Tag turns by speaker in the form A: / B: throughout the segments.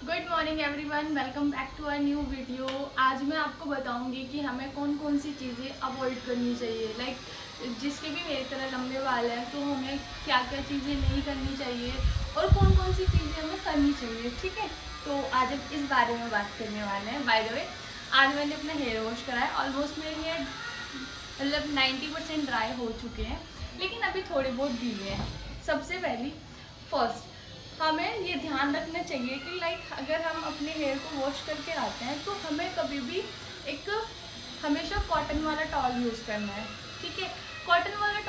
A: Good morning everyone, welcome back to our new video. आज मैं आपको बताऊंगी कि हमें कौन कौन सी चीज़ें अवॉइड करनी चाहिए। जिसके भी मेरी तरह लंबे बाल हैं तो हमें क्या क्या चीज़ें नहीं करनी चाहिए और कौन कौन सी चीज़ें हमें करनी चाहिए। ठीक है, तो आज हम इस बारे में बात करने वाले हैं। बाय द वे, आज मैंने अपना हेयर वॉश करा है। ऑलमोस्ट मेरे हेयर 90% ड्राई हो चुके हैं, लेकिन अभी थोड़े बहुत गीले हैं। सबसे पहली फर्स्ट हमें ये ध्यान रखना चाहिए कि अगर हम अपने हेयर को वॉश करके आते हैं तो हमें कभी भी एक हमेशा कॉटन वाला टॉवल यूज़ करना है। ठीक है, कॉटन वाला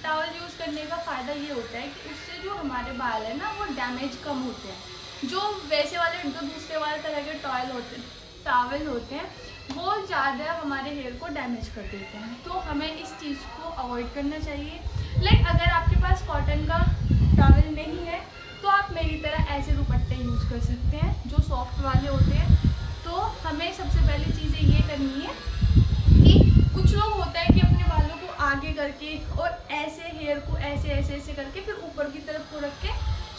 A: टॉवल यूज़ करने का फ़ायदा ये होता है कि उससे जो हमारे बाल है ना वो डैमेज कम होते हैं। जो वैसे वाले जो दूसरे वाले तरह के टॉवल होते हैं वो ज़्यादा हमारे हेयर को डैमेज कर देते हैं, तो हमें इस चीज़ को अवॉइड करना चाहिए। अगर आपके पास कॉटन का टॉवल नहीं है तो आप मेरी तरह ऐसे दुपट्टे यूज़ कर सकते हैं जो सॉफ्ट वाले होते हैं। तो हमें सबसे पहली चीज़ें ये करनी है कि कुछ लोग होता है कि अपने बालों को आगे करके और ऐसे हेयर को ऐसे ऐसे ऐसे करके फिर ऊपर की तरफ को रख के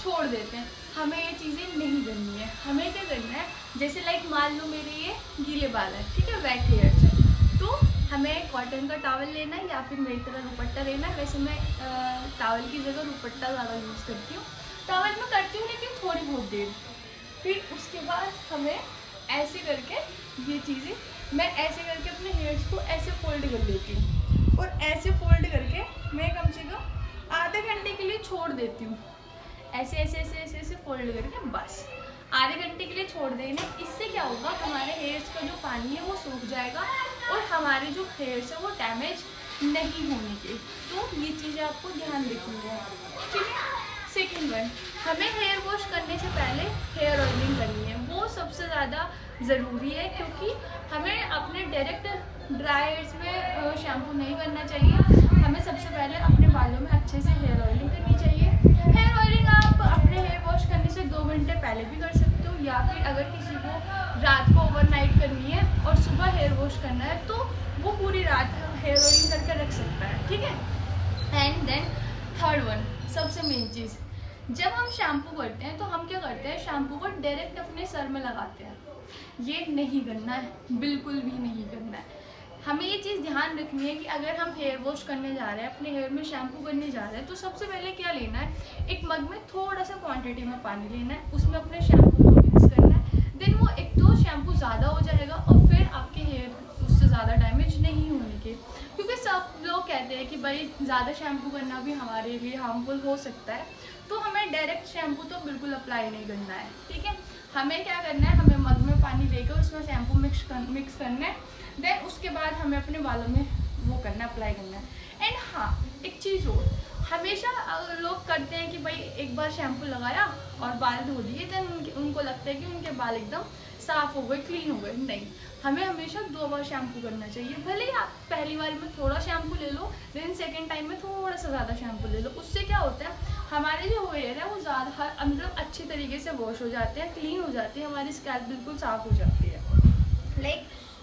A: छोड़ देते हैं। हमें ये चीज़ें नहीं करनी है। हमें क्या करना है, जैसे मान लो मेरे ये गीले बाल है, ठीक है, वेट हेयर है, तो हमें कॉटन का टॉवल लेना है या फिर मेरी तरह दुपट्टा लेना है। वैसे मैं टॉवल की जगह दुपट्टा ज़्यादा यूज़ करती हूँ। टॉवल में करती हूँ लेकिन थोड़ी बहुत देर। फिर उसके बाद हमें ऐसे करके ये चीज़ें मैं ऐसे करके अपने हेयर्स को ऐसे फोल्ड कर लेती हूँ और ऐसे फोल्ड करके मैं कम से कम आधे घंटे के लिए छोड़ देती हूँ। ऐसे ऐसे ऐसे ऐसे ऐसे फोल्ड करके बस आधे घंटे के लिए छोड़ देने। इससे क्या होगा, हमारे हेयर्स का जो पानी है वो सूख जाएगा और हमारे जो हेयर्स है वो डैमेज नहीं होने के। तो ये चीज़ें आपको ध्यान रखनी है। ठीक है, सेकेंड वन, हमें हेयर वॉश करने से पहले हेयर ऑयलिंग करनी है। वो सबसे ज़्यादा ज़रूरी है क्योंकि हमें अपने डायरेक्ट ड्राई हेयर्स में शैम्पू नहीं करना चाहिए। हमें सबसे पहले अपने बालों में अच्छे से हेयर ऑयलिंग करनी चाहिए। हेयर ऑयलिंग आप अपने हेयर वॉश करने से 2 घंटे पहले भी कर सकते हो, या फिर अगर किसी को रात को ओवरनाइट करनी है और सुबह हेयर वॉश करना है तो वो पूरी रात हेयर ऑयलिंग करके रख सकता है। ठीक है, एंड देन थर्ड वन, सबसे मेन चीज़, जब हम शैम्पू करते हैं तो हम क्या करते हैं, शैम्पू को डायरेक्ट अपने सर में लगाते हैं। ये नहीं करना है, बिल्कुल भी नहीं करना है। हमें ये चीज़ ध्यान रखनी है कि अगर हम हेयर वॉश करने जा रहे हैं, अपने हेयर में शैम्पू करने जा रहे हैं, तो सबसे पहले क्या लेना है, एक मग में थोड़ा सा क्वांटिटी में पानी लेना है, उसमें अपने शैम्पू को मिक्स करना है। देन वो एक तो शैम्पू ज़्यादा हो जाएगा और फिर आपके हेयर उससे ज़्यादा डैमेज नहीं होने के, क्योंकि सब लोग कहते हैं कि भाई ज़्यादा शैम्पू करना भी हमारे लिए हार्मफुल हो सकता है। तो हमें डायरेक्ट शैम्पू तो बिल्कुल अप्लाई नहीं करना है। ठीक है, हमें क्या करना है, हमें मग में पानी लेकर उसमें शैम्पू मिक्स करना है। देन उसके बाद हमें अपने बालों में वो करना है, अप्लाई करना है। एंड हाँ, एक चीज़ और, हमेशा लोग करते हैं कि भाई एक बार शैम्पू लगाया और बाल धो दिए, देन उनको लगता है कि उनके बाल एकदम साफ़ हो गए, क्लीन हो गए। नहीं, हमें हमेशा 2 बार शैम्पू करना चाहिए। भले ही आप पहली बार में थोड़ा शैम्पू ले लो, देन सेकेंड टाइम में थोड़ा सा ज़्यादा शैम्पू ले लो। उससे क्या होता है, हमारे जो हेयर है वो ज़्यादा मतलब अच्छी तरीके से वॉश हो जाते हैं, क्लीन हो जाती है, हमारी स्कैल्प बिल्कुल साफ़ हो जाती है।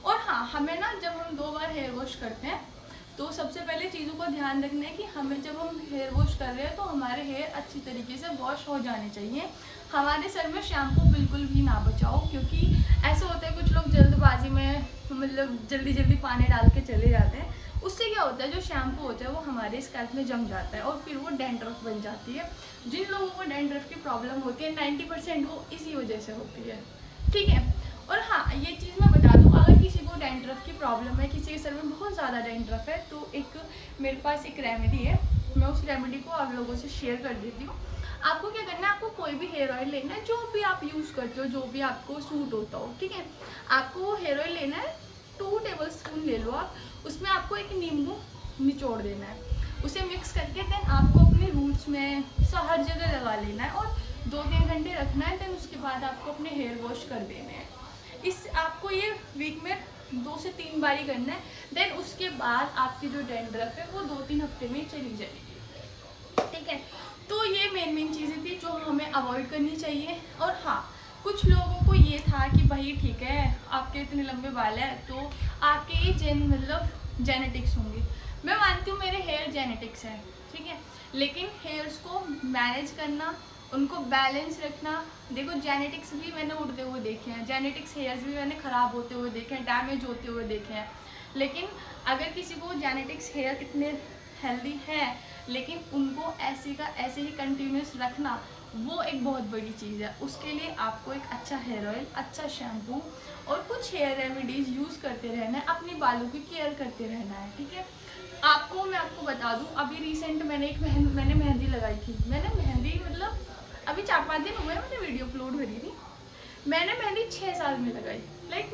A: और हाँ, हमें ना जब हम 2 बार हेयर वॉश करते हैं तो सबसे पहले चीज़ों को ध्यान रखना है कि हमें जब हम हेयर वॉश कर रहे हैं तो हमारे हेयर अच्छी तरीके से वॉश हो जाने चाहिए। हमारे सर में शैम्पू बिल्कुल भी ना बचाओ, क्योंकि ऐसा होता है कुछ लोग जल्दबाजी में मतलब जल्दी जल्दी पानी डाल के चले जाते हैं। उससे क्या होता है, जो शैम्पू होता है वो हमारे स्कैल्प में जम जाता है और फिर वो डैंड्रफ बन जाती है। जिन लोगों को डैंड्रफ की प्रॉब्लम होती है 90% वो इसी वजह से होती है। ठीक है, और हाँ, ये चीज़ मैं बता दूँ, अगर किसी को डैंड्रफ की प्रॉब्लम है, किसी के सर में बहुत ज़्यादा डैंड्रफ है, तो एक मेरे पास एक रेमेडी है, मैं उस रेमेडी को आप लोगों से शेयर कर देती हूँ। आपको क्या करना है, आपको कोई भी हेयर ऑयल लेना है, जो भी आप यूज़ करते हो, जो भी आपको सूट होता हो। ठीक है, आपको वो हेयर ऑयल लेना है, 2 टेबल स्पून ले लो आप। उसमें आपको एक नींबू निचोड़ देना है, उसे मिक्स करके देन आपको अपने रूट्स में हर जगह लगा लेना है और 2-3 घंटे रखना है। देन उसके बाद आपको अपने हेयर वॉश कर देने हैं। इस आपको ये वीक में 2 से 3 बार ही करना है। देन उसके बाद आपकी जो डैंड्रफ है वो 2-3 हफ्ते में चली जाएगी। ठीक है, तो ये मेन चीज़ें थी जो हमें अवॉइड करनी चाहिए। और हाँ, कुछ लोगों को ये था कि भाई ठीक है, आपके इतने लंबे बाल हैं तो आपके ये मतलब जेनेटिक्स होंगे। मैं मानती हूँ मेरे हेयर जेनेटिक्स है, ठीक है, लेकिन हेयर्स को मैनेज करना उनको बैलेंस रखना। देखो जेनेटिक्स भी मैंने उड़ते हुए देखे हैं, जेनेटिक्स हेयर्स भी मैंने ख़राब होते हुए देखे हैं, डैमेज होते हुए देखे हैं। लेकिन अगर किसी को जेनेटिक्स हेयर इतने हेल्दी है लेकिन उनको ऐसे का ऐसे ही कंटिन्यूस रखना, वो एक बहुत बड़ी चीज़ है। उसके लिए आपको एक अच्छा हेयर ऑयल, अच्छा शैम्पू और कुछ हेयर रेमेडीज़ यूज़ करते रहना है, अपने बालों की केयर करते रहना है, ठीक है। मैं आपको बता दूं, अभी रिसेंट मैंने मेहंदी लगाई थी। मैंने मेहंदी मतलब अभी 4-5 दिन हुए मैंने वीडियो अपलोड करी थी। मैंने मेहंदी 6 साल में लगाई।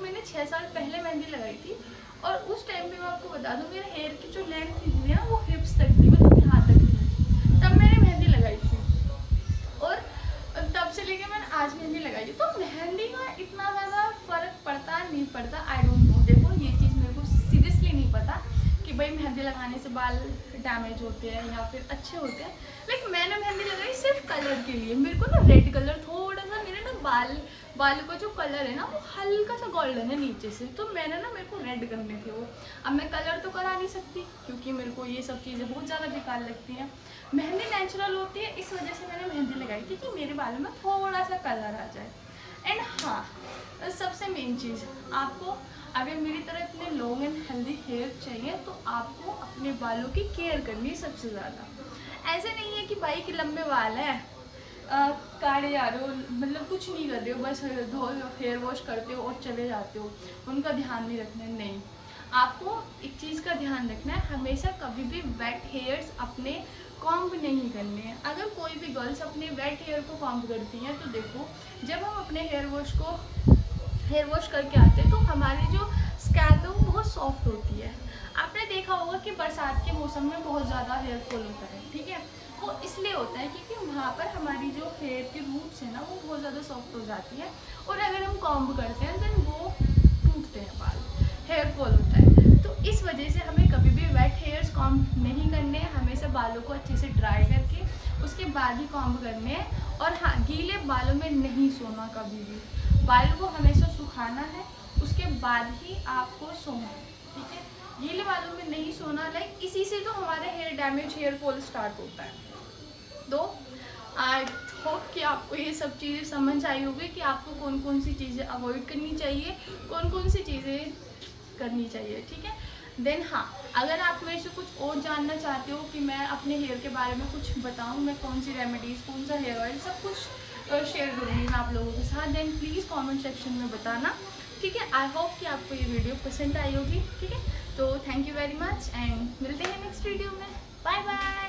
A: मैंने 6 साल पहले मेहंदी लगाई थी और उस टाइम पे मैं आपको बता दूं मेरे हेयर की जो लेंथ थी ना वो हिप्स तक थी, मतलब यहाँ तक थी, तब मैंने मेहंदी लगाई थी। और तब से लेके मैंने आज मेहंदी लगाई थी। तो मेहंदी का इतना ज़्यादा फ़र्क पड़ता नहीं पड़ता, आई डोंट नो। देखो ये चीज़ मेरे को सीरियसली नहीं पता कि भाई मेहंदी लगाने से बाल डैमेज होते हैं या फिर अच्छे होते हैं। मैंने मेहंदी लगाई सिर्फ कलर के लिए। मेरे को ना रेड कलर थोड़ा सा, मेरे ना बाल का जो कलर है ना वो हल्का सा गोल्डन है नीचे से, तो मेरे को रेड करने थे वो। अब मैं कलर तो करा नहीं सकती क्योंकि मेरे को ये सब चीज़ें बहुत ज़्यादा बेकार लगती हैं। मेहंदी नेचुरल होती है, इस वजह से मैंने मेहंदी लगाई थी कि मेरे बालों में थोड़ा सा कलर आ जाए। एंड हाँ, सबसे मेन चीज़, आपको अगर मेरी तरह इतने लॉन्ग एंड हेल्दी हेयर चाहिए तो आपको अपने बालों की केयर करनी है सबसे ज़्यादा। ऐसे नहीं है कि भाई कि लंबे बाल हैं, काटे जा रहे हो, मतलब कुछ नहीं कर रहे हो, बस हेयर वॉश करते हो और चले जाते हो, उनका ध्यान नहीं रखना है। नहीं, आपको एक चीज़ का ध्यान रखना है, हमेशा कभी भी वेट हेयर्स अपने कॉम्ब नहीं करने हैं। अगर कोई भी गर्ल्स अपने वेट हेयर को कॉम्ब करती हैं तो देखो, जब हम अपने हेयर वॉश करके आते हैं तो हमारी जो स्कैल्प है वो बहुत सॉफ्ट होती है। आपने देखा होगा कि बरसात के मौसम में बहुत ज़्यादा हेयर फॉल होता है, ठीक है। वो इसलिए होता है क्योंकि वहाँ पर हमारी जो हेयर की रूट्स है ना वो बहुत ज़्यादा सॉफ्ट हो जाती है, और अगर हम कॉम्ब करते हैं देन वो टूटते हैं बाल, हेयर फॉल होता है। तो इस वजह से हमें कभी भी वेट हेयर्स कॉम्ब नहीं करने हैं, हमेशा बालों को अच्छे से ड्राई करके उसके बाद ही कॉम्ब करने हैं। और हाँ, गीले बालों में नहीं सोना कभी भी, बालों को हमेशा सुखाना है, उसके बाद ही आपको सोना है, ठीक है। गीले बालों में नहीं सोना, इसी से तो हमारे hair damage, hair fall start होता है। तो आई होप कि आपको ये सब चीज़ें समझ आई होगी कि आपको कौन कौन सी चीज़ें अवॉइड करनी चाहिए, कौन कौन सी चीज़ें करनी चाहिए, ठीक है। देन हाँ, अगर आप मेरे से कुछ और जानना चाहते हो कि मैं अपने हेयर के बारे में कुछ बताऊँ, मैं कौन सी रेमेडीज़, कौन सा हेयर ऑयल, सब कुछ शेयर करूँगी मैं आप लोगों के साथ, देन प्लीज़ कमेंट सेक्शन में बताना, ठीक है। आई होप कि आपको ये वीडियो पसंद आई होगी, ठीक है। तो thank you very much and मिलते हैं नेक्स्ट वीडियो में। Bye bye.